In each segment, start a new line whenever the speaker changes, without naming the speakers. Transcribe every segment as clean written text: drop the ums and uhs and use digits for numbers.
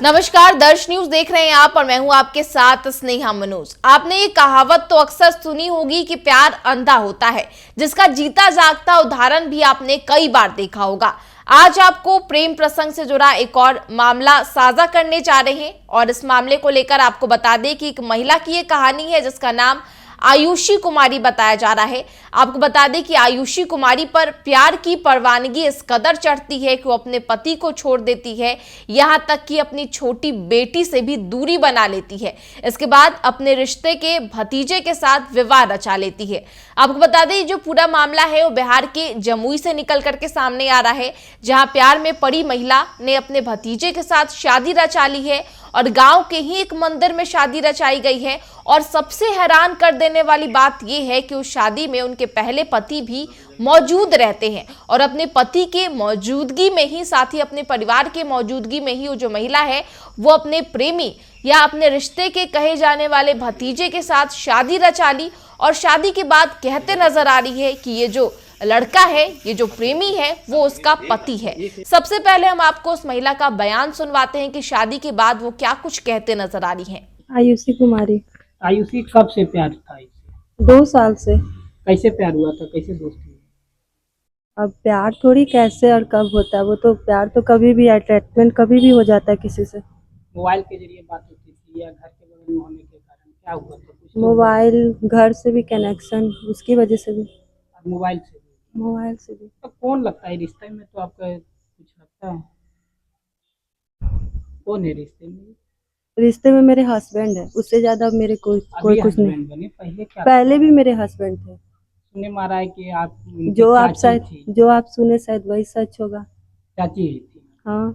नमस्कार, दर्श न्यूज देख रहे हैं आप और मैं हूं आपके साथ स्नेहा मनोज। आपने ये कहावत तो अक्सर सुनी होगी कि प्यार अंधा होता है, जिसका जीता जागता उदाहरण भी आपने कई बार देखा होगा। आज आपको प्रेम प्रसंग से जुड़ा एक और मामला साझा करने जा रहे हैं और इस मामले को लेकर आपको बता दें कि एक महिला की ये कहानी है जिसका नाम आयुषी कुमारी बताया जा रहा है। आपको बता दें कि आयुषी कुमारी पर प्यार की परवानगी इस कदर चढ़ती है कि वो अपने पति को छोड़ देती है, यहाँ तक कि अपनी छोटी बेटी से भी दूरी बना लेती है। इसके बाद अपने रिश्ते के भतीजे के साथ विवाह रचा लेती है। आपको बता दें जो पूरा मामला है वो बिहार के जमुई से निकल करके सामने आ रहा है, जहां प्यार में पड़ी महिला ने अपने भतीजे के साथ शादी रचा ली है और गांव के ही एक मंदिर में शादी रचाई गई है। और सबसे हैरान कर देने वाली बात यह है कि उस शादी में उनके पहले पति भी मौजूद रहते हैं और अपने पति के मौजूदगी में ही, साथ ही अपने परिवार के मौजूदगी में ही वो जो महिला है वो अपने प्रेमी या अपने रिश्ते के कहे जाने वाले भतीजे के साथ शादी रचा ली और शादी के बाद कहते नजर आ रही है कि ये जो लड़का है, ये जो प्रेमी है, वो उसका पति है। सबसे पहले हम आपको उस महिला का बयान सुनवाते हैं कि शादी के बाद वो क्या कुछ कहते नजर आ रही हैं।
आयुषी कुमारी।
आयुषी कब से प्यार था इससे?
2 साल से।
कैसे प्यार हुआ था, कैसे दोस्ती हुई?
अब प्यार थोड़ी कैसे और कब होता है, वो तो प्यार तो कभी भी, अटैचमेंट कभी भी हो जाता है किसी से।
मोबाइल के जरिए बात होती थी या घर के बगल में होने के कारण क्या हुआ था? कुछ तो
मोबाइल, घर से भी कनेक्शन, उसकी वजह से भी।
मोबाइल से भी?
मोबाइल से भी।
तो कौन लगता है रिश्ते में? तो आपका कुछ लगता है कौन है रिश्ते में?
रिश्ते में मेरे हस्बैंड है, उससे ज्यादा मेरे कोई
अभी
कुछ नहीं।
हस्बैंड बने, पहले क्या?
पहले भी मेरे हस्बैंड थे।
सुनने में आ रहा है कि आप उनकी
जो आप
चाची
शायद,
थी।
जो आप सुने शायद वही सच होगा।
चाची ही थी।
हाँ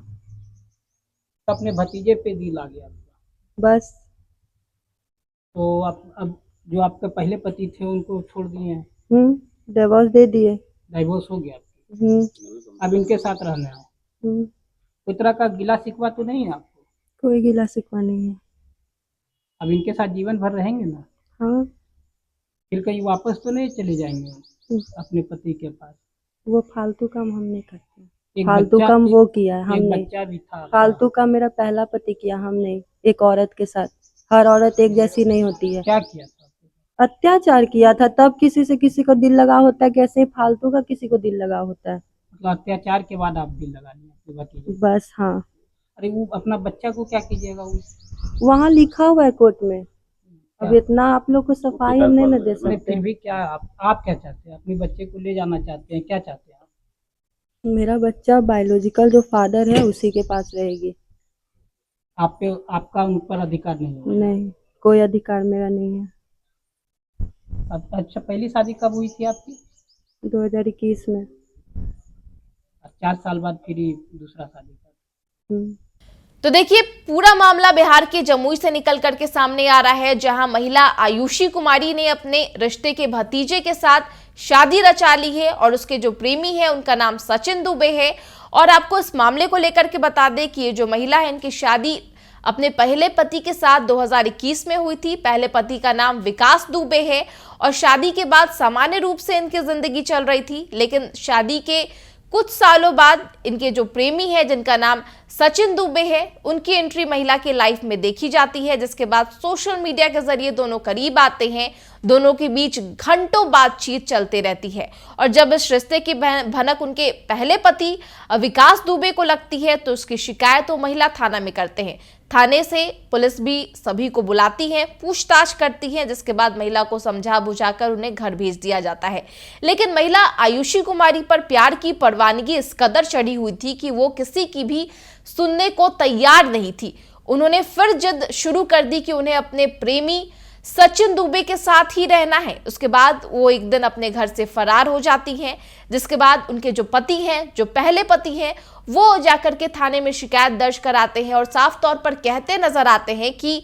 तो अपने भतीजे पे दिल आ गया आपका।
बस।
तो आप अब जो आपके पहले पति थे उनको छोड़ दिए हैं?
डिवोर्स दे दिए।
डाइवोर्स हो गया आपका। अब इनके साथ रहना है। कोई तरह का गिला शिकवा तो नहीं है आपको?
कोई गिला शिकवा नहीं है।
अब इनके साथ जीवन भर रहेंगे ना?
हाँ।
फिर कहीं वापस तो नहीं चले जाएंगे अपने पति के पास?
वो फालतू काम हम नहीं करते।
एक
फालतू
बच्चा-
काम वो किया है, हम
एक
नहीं।
बच्चा भी था।
फालतू काम मेरा पहला पति किया, हम नहीं। एक औरत के साथ, हर औरत एक जैसी नहीं होती है।
क्या किया था?
अत्याचार किया था। तब किसी से किसी को दिल लगा होता है, कैसे ही फालतू का किसी को दिल लगा होता है।
मतलब अत्याचार के बाद आप दिल लगा लिया अपने भतीजे?
बस हाँ।
अरे वो अपना बच्चा को क्या कीजिएगा?
वहाँ लिखा हुआ है कोर्ट में। अब इतना आप लोग को सफाई हम नहीं ना दे
फिर
सकते।
भी क्या आप क्या चाहते हैं? अपने बच्चे को ले जाना चाहते हैं? क्या चाहते हैं आप?
मेरा बच्चा बायोलॉजिकल जो फादर है उसी के पास रहेगी।
आप पे, आपका उन पर अधिकार नहीं है?
नहीं, कोई अधिकार मेरा नहीं है।
अच्छा, पहली शादी कब हुई थी आपकी?
2021 में।
4 साल बाद फिर दूसरा शादी कर।
तो देखिए पूरा मामला बिहार के जमुई से निकल करके सामने आ रहा है, जहां महिला आयुषी कुमारी ने अपने रिश्ते के भतीजे के साथ शादी रचा ली है और उसके जो प्रेमी है उनका नाम सचिन दुबे है। और आपको इस मामले को लेकर के बता दें कि ये जो महिला है इनकी शादी अपने पहले पति के साथ 2021 में हुई थी। पहले पति का नाम विकास दुबे है और शादी के बाद सामान्य रूप से इनकी जिंदगी चल रही थी, लेकिन शादी के कुछ सालों बाद इनके जो प्रेमी है जिनका नाम सचिन दुबे है, उनकी एंट्री महिला की लाइफ में देखी जाती है, जिसके बाद सोशल मीडिया के जरिए दोनों करीब आते हैं। दोनों के बीच घंटों बातचीत चलते रहती है और जब इस रिश्ते की भनक उनके पहले पति विकास दुबे को लगती है तो उसकी शिकायत वो महिला थाना में करते हैं। थाने से पुलिस भी सभी को बुलाती है, पूछताछ करती है, जिसके बाद महिला को समझा बुझाकर उन्हें घर भेज दिया जाता है। लेकिन महिला आयुषी कुमारी पर प्यार की परवानगी इस कदर चढ़ी हुई थी कि वो किसी की भी सुनने को तैयार नहीं थी। उन्होंने फिर जिद शुरू कर दी कि उन्हें अपने प्रेमी सचिन दुबे के साथ ही रहना है। उसके बाद वो एक दिन अपने घर से फरार हो जाती हैं, जिसके बाद उनके जो पति हैं, जो पहले पति हैं, वो जाकर के थाने में शिकायत दर्ज कराते हैं और साफ तौर पर कहते नजर आते हैं कि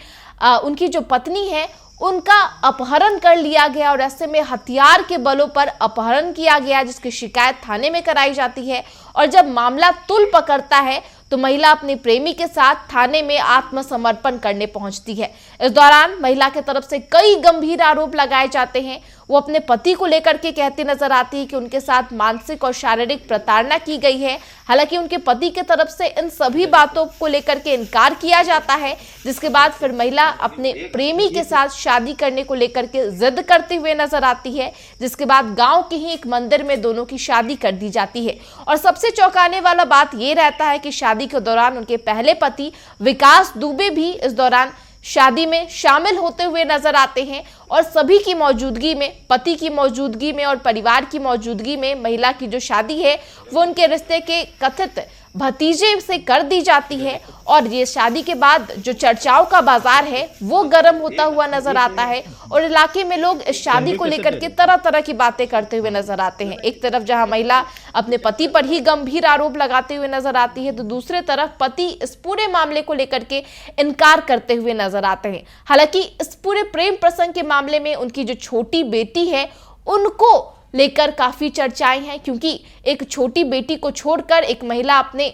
उनकी जो पत्नी है उनका अपहरण कर लिया गया और ऐसे में हथियार के बलों पर अपहरण किया गया, जिसकी शिकायत थाने में कराई जाती है। और जब मामला तुल पकड़ता है तो महिला अपने प्रेमी के साथ थाने में आत्मसमर्पण करने पहुंचती है। इस दौरान महिला की तरफ से कई गंभीर आरोप लगाए जाते हैं। वो अपने पति को लेकर के कहती नजर आती है कि उनके साथ मानसिक और शारीरिक प्रताड़ना की गई है। हालांकि उनके पति की तरफ से इन सभी बातों को लेकर के इनकार किया जाता है, जिसके बाद फिर महिला अपने प्रेमी के साथ शादी करने को लेकर के जिद करते हुए नजर आती है, जिसके बाद गांव के ही एक मंदिर में दोनों की शादी कर दी जाती है। और सबसे चौंकाने वाला बात यह रहता है कि शादी के दौरान उनके पहले पति विकास दुबे भी इस दौरान शादी में शामिल होते हुए नजर आते हैं और सभी की मौजूदगी में, पति की मौजूदगी में और परिवार की मौजूदगी में महिला की जो शादी है वो उनके रिश्ते के कथित भतीजे से कर दी जाती है। और ये शादी के बाद जो चर्चाओं का बाजार है वो गर्म होता हुआ नजर आता है और इलाके में लोग इस शादी को लेकर के तरह तरह की बातें करते हुए नजर आते हैं। एक तरफ जहां महिला अपने पति पर ही गंभीर आरोप लगाते हुए नजर आती है, तो दूसरे तरफ पति इस पूरे मामले को लेकर के इनकार करते हुए नजर आते हैं। हालांकि इस पूरे प्रेम प्रसंग के मामले में उनकी जो छोटी बेटी है उनको लेकर काफी चर्चाएं हैं, क्योंकि एक छोटी बेटी को छोड़कर एक महिला अपने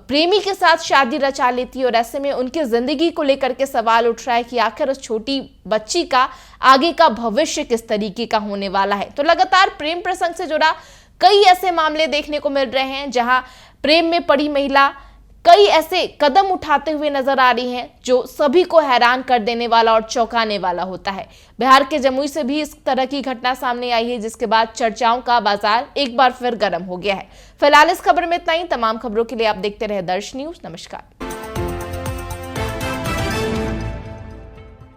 प्रेमी के साथ शादी रचा लेती है और ऐसे में उनकी जिंदगी को लेकर के सवाल उठ रहा है कि आखिर उस छोटी बच्ची का आगे का भविष्य किस तरीके का होने वाला है। तो लगातार प्रेम प्रसंग से जुड़ा कई ऐसे मामले देखने को मिल रहे हैं जहां प्रेम में पड़ी महिला कई ऐसे कदम उठाते हुए नजर आ रही हैं जो सभी को हैरान कर देने वाला और चौंकाने वाला होता है। बिहार के जमुई से भी इस तरह की घटना सामने आई है, जिसके बाद चर्चाओं का बाजार एक बार फिर गर्म हो गया है। फिलहाल इस खबर में इतना ही। तमाम खबरों के लिए आप देखते रहे दर्श न्यूज। नमस्कार।